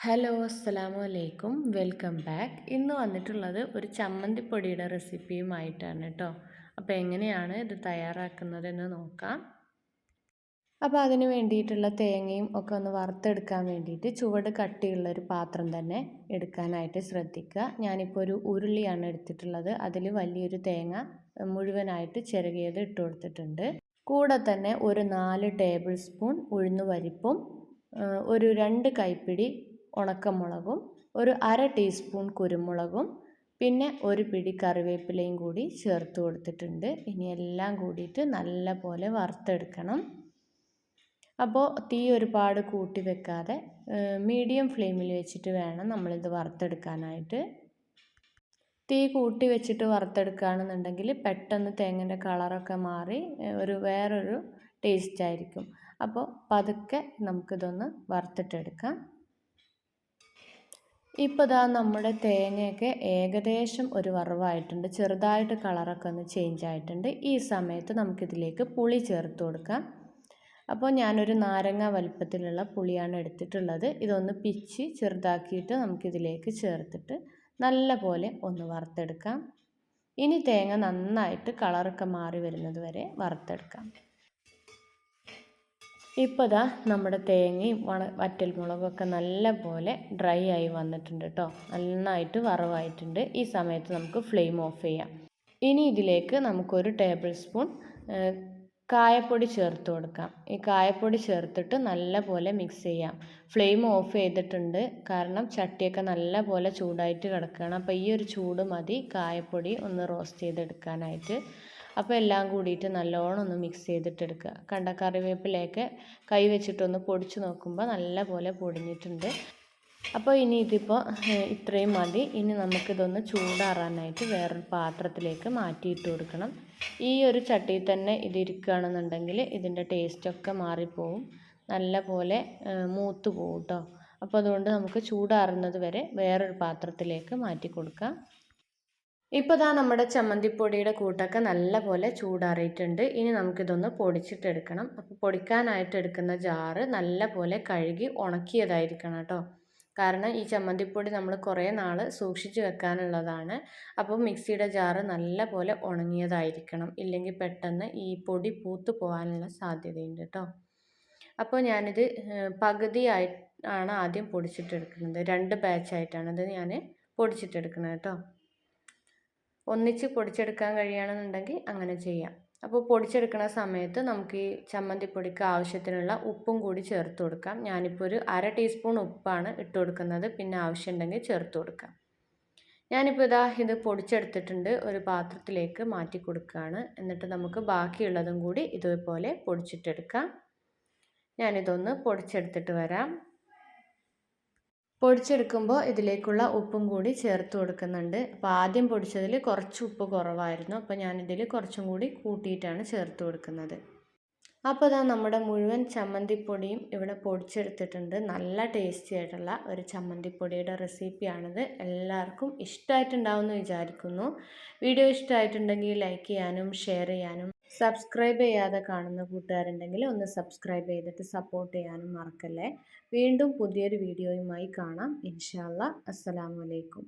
Hello അസ്സലാമു അലൈക്കും welcome back. ഇന്ന് വന്നിട്ടുള്ളത് ഒരു ചമ്മന്തിപ്പൊടിയുടെ റെസിപ്പിയുമായിട്ടാണ് കേട്ടോ. അപ്പോൾ എങ്ങനെയാണ് ഇത് തയ്യാറാക്കുന്നതെന്ന് നോക്കാം. അപ്പോൾ അതിന് വേണ്ടിയിട്ടുള്ള തേങ്ങയും ഒക്കെ ഒന്ന് വറുത്തെടുക്കാൻ വേണ്ടിയിട്ട് ചുവട് കട്ടിയുള്ളൊരു പാത്രം തന്നെ എടുക്കാനായിട്ട് ശ്രദ്ധിക്കുക. ഞാനിപ്പോൾ ഒരു ഉരുളിയാണ് എടുത്തിട്ടുള്ളത്. അതിൽ വലിയൊരു തേങ്ങ മുഴുവനായിട്ട് ചിരകിയത് ഇട്ട് കൊടുത്തിട്ടുണ്ട്. കൂടെ തന്നെ ഒരു 4 ടേബിൾ സ്പൂൺ ഉഴുന്നുപരിപ്പും ഒരു 2 കൈപ്പിടി ഉണക്കമുളകും ഒരു അര ടീസ്പൂൺ കുരുമുളകും പിന്നെ ഒരു പിടി കറിവേപ്പിലയും കൂടി ചേർത്ത് കൊടുത്തിട്ടുണ്ട്. ഇനി എല്ലാം കൂടിയിട്ട് നല്ല പോലെ വറുത്തെടുക്കണം. അപ്പോൾ തീ ഒരുപാട് കൂട്ടി വെക്കാതെ മീഡിയം ഫ്ലെയിമിൽ വെച്ചിട്ട് വേണം നമ്മളിത് വറുത്തെടുക്കാനായിട്ട്. തീ കൂട്ടി വെച്ചിട്ട് വറുത്തെടുക്കുകയാണെന്നുണ്ടെങ്കിൽ പെട്ടെന്ന് തേങ്ങൻ്റെ കളറൊക്കെ മാറി വേറൊരു ടേസ്റ്റ് ആയിരിക്കും. അപ്പോൾ പതുക്കെ നമുക്കിതൊന്ന് വറുത്തിട്ടെടുക്കാം. ഇപ്പോൾ ദാ നമ്മുടെ തേങ്ങയൊക്കെ ഏകദേശം ഒരു വറവായിട്ടുണ്ട്. ചെറുതായിട്ട് കളറൊക്കെ ഒന്ന് ചേഞ്ച് ആയിട്ടുണ്ട്. ഈ സമയത്ത് നമുക്കിതിലേക്ക് പുളി ചേർത്ത് കൊടുക്കാം. അപ്പോൾ ഞാനൊരു നാരങ്ങ വലിപ്പത്തിലുള്ള പുളിയാണ് എടുത്തിട്ടുള്ളത്. ഇതൊന്ന് പിച്ചി ചെറുതാക്കിയിട്ട് നമുക്കിതിലേക്ക് ചേർത്തിട്ട് നല്ല പോലെ ഒന്ന് വറുത്തെടുക്കാം. ഇനി തേങ്ങ നന്നായിട്ട് കളറൊക്കെ മാറി വരുന്നത് വരെ വറുത്തെടുക്കാം. ഇപ്പോൾ ദാ നമ്മുടെ തേങ്ങയും വറ്റൽമുളകൊക്കെ നല്ല പോലെ ഡ്രൈ ആയി വന്നിട്ടുണ്ട് കേട്ടോ. നന്നായിട്ട് വറവായിട്ടുണ്ട്. ഈ സമയത്ത് നമുക്ക് ഫ്ലെയിം ഓഫ് ചെയ്യാം. ഇനി ഇതിലേക്ക് നമുക്കൊരു ടേബിൾ സ്പൂൺ കായപ്പൊടി ചേർത്ത് കൊടുക്കാം. ഈ കായപ്പൊടി ചേർത്തിട്ട് നല്ല പോലെ മിക്സ് ചെയ്യാം. ഫ്ലെയിം ഓഫ് ചെയ്തിട്ടുണ്ട്, കാരണം ചട്ടിയൊക്കെ നല്ല പോലെ ചൂടായിട്ട് കിടക്കുകയാണ്. അപ്പോൾ ഈ ഒരു ചൂട് മതി കായപ്പൊടി ഒന്ന് റോസ്റ്റ് ചെയ്തെടുക്കാനായിട്ട്. അപ്പോൾ എല്ലാം കൂടിയിട്ട് നല്ലോണം ഒന്ന് മിക്സ് ചെയ്തിട്ടെടുക്കുക. കണ്ട കറിവേപ്പിലയൊക്കെ കൈ വെച്ചിട്ടൊന്ന് പൊടിച്ച് നോക്കുമ്പോൾ നല്ല പോലെ പൊടിഞ്ഞിട്ടുണ്ട്. അപ്പോൾ ഇനി ഇതിപ്പോൾ ഇത്രയും മതി. ഇനി നമുക്കിതൊന്ന് ചൂടാറാനായിട്ട് വേറൊരു പാത്രത്തിലേക്ക് മാറ്റിയിട്ട് കൊടുക്കണം. ഈ ഒരു ചട്ടിയിൽ തന്നെ ഇതിരിക്കുകയാണെന്നുണ്ടെങ്കിൽ ഇതിൻ്റെ ടേസ്റ്റൊക്കെ മാറിപ്പോവും, നല്ല പോലെ മൂത്ത് പോവും കേട്ടോ. അപ്പോൾ അതുകൊണ്ട് നമുക്ക് ചൂടാറുന്നത് വരെ വേറൊരു പാത്രത്തിലേക്ക് മാറ്റി കൊടുക്കാം. ഇപ്പോൾ ദാ നമ്മുടെ ചമ്മന്തിപ്പൊടിയുടെ കൂട്ടൊക്കെ നല്ല പോലെ ചൂടാറിയിട്ടുണ്ട്. ഇനി നമുക്കിതൊന്ന് പൊടിച്ചിട്ടെടുക്കണം. അപ്പോൾ പൊടിക്കാനായിട്ട് എടുക്കുന്ന ജാറ് നല്ല പോലെ കഴുകി ഉണക്കിയതായിരിക്കണം കേട്ടോ. കാരണം ഈ ചമ്മന്തിപ്പൊടി നമ്മൾ കുറേ നാൾ സൂക്ഷിച്ച് വെക്കാനുള്ളതാണ്. അപ്പോൾ മിക്സിയുടെ ജാറ് നല്ല പോലെ ഉണങ്ങിയതായിരിക്കണം, ഇല്ലെങ്കിൽ പെട്ടെന്ന് ഈ പൊടി പൂത്ത് പോകാനുള്ള സാധ്യതയുണ്ട് കേട്ടോ. അപ്പോൾ ഞാനിത് പകുതിയായി ആണ് ആദ്യം പൊടിച്ചിട്ടെടുക്കുന്നത്. 2 ബാച്ചായിട്ടാണ് ഇത് ഞാൻ പൊടിച്ചിട്ടെടുക്കുന്നത് കേട്ടോ. ഒന്നിച്ച് പൊടിച്ചെടുക്കാൻ കഴിയുകയാണെന്നുണ്ടെങ്കിൽ അങ്ങനെ ചെയ്യാം. അപ്പോൾ പൊടിച്ചെടുക്കുന്ന സമയത്ത് നമുക്ക് ഈ ചമ്മന്തിപ്പൊടിക്ക് ആവശ്യത്തിനുള്ള ഉപ്പും കൂടി ചേർത്ത് കൊടുക്കാം. ഞാനിപ്പോൾ ഒരു അര ടീസ്പൂൺ ഉപ്പാണ് ഇട്ട് കൊടുക്കുന്നത്. പിന്നെ ആവശ്യമുണ്ടെങ്കിൽ ചേർത്ത് കൊടുക്കാം. ഞാനിപ്പോൾ ഇത് പൊടിച്ചെടുത്തിട്ടുണ്ട്, ഒരു പാത്രത്തിലേക്ക് മാറ്റി കൊടുക്കുകയാണ്. എന്നിട്ട് നമുക്ക് ബാക്കിയുള്ളതും കൂടി ഇതുപോലെ പൊടിച്ചിട്ടെടുക്കാം. ഞാനിതൊന്ന് പൊടിച്ചെടുത്തിട്ട് വരാം. പൊടിച്ചെടുക്കുമ്പോൾ ഇതിലേക്കുള്ള ഉപ്പും കൂടി ചേർത്ത് കൊടുക്കുന്നുണ്ട്. അപ്പോൾ ആദ്യം പൊടിച്ചതിൽ കുറച്ച് ഉപ്പ് കുറവായിരുന്നു, അപ്പോൾ ഞാനിതിൽ കുറച്ചും കൂടി കൂട്ടിയിട്ടാണ് ചേർത്ത് കൊടുക്കുന്നത്. അപ്പോൾ ഇതാ നമ്മുടെ മുഴുവൻ ചമ്മന്തിപ്പൊടിയും ഇവിടെ പൊടിച്ചെടുത്തിട്ടുണ്ട്. നല്ല ടേസ്റ്റി ആയിട്ടുള്ള ഒരു ചമ്മന്തിപ്പൊടിയുടെ റെസിപ്പിയാണിത്. എല്ലാവർക്കും ഇഷ്ടമായിട്ടുണ്ടാവുമെന്ന് വിചാരിക്കുന്നു. വീഡിയോ ഇഷ്ടമായിട്ടുണ്ടെങ്കിൽ ലൈക്ക് ചെയ്യാനും ഷെയർ ചെയ്യാനും സബ്സ്ക്രൈബ് ചെയ്യാതെ കാണുന്ന കൂട്ടുകാരുണ്ടെങ്കിൽ ഒന്ന് സബ്സ്ക്രൈബ് ചെയ്തിട്ട് സപ്പോർട്ട് ചെയ്യാനും മറക്കല്ലേ. വീണ്ടും പുതിയൊരു വീഡിയോയുമായി കാണാം ഇൻഷാ അല്ലാ. അസ്സലാമു അലൈക്കും.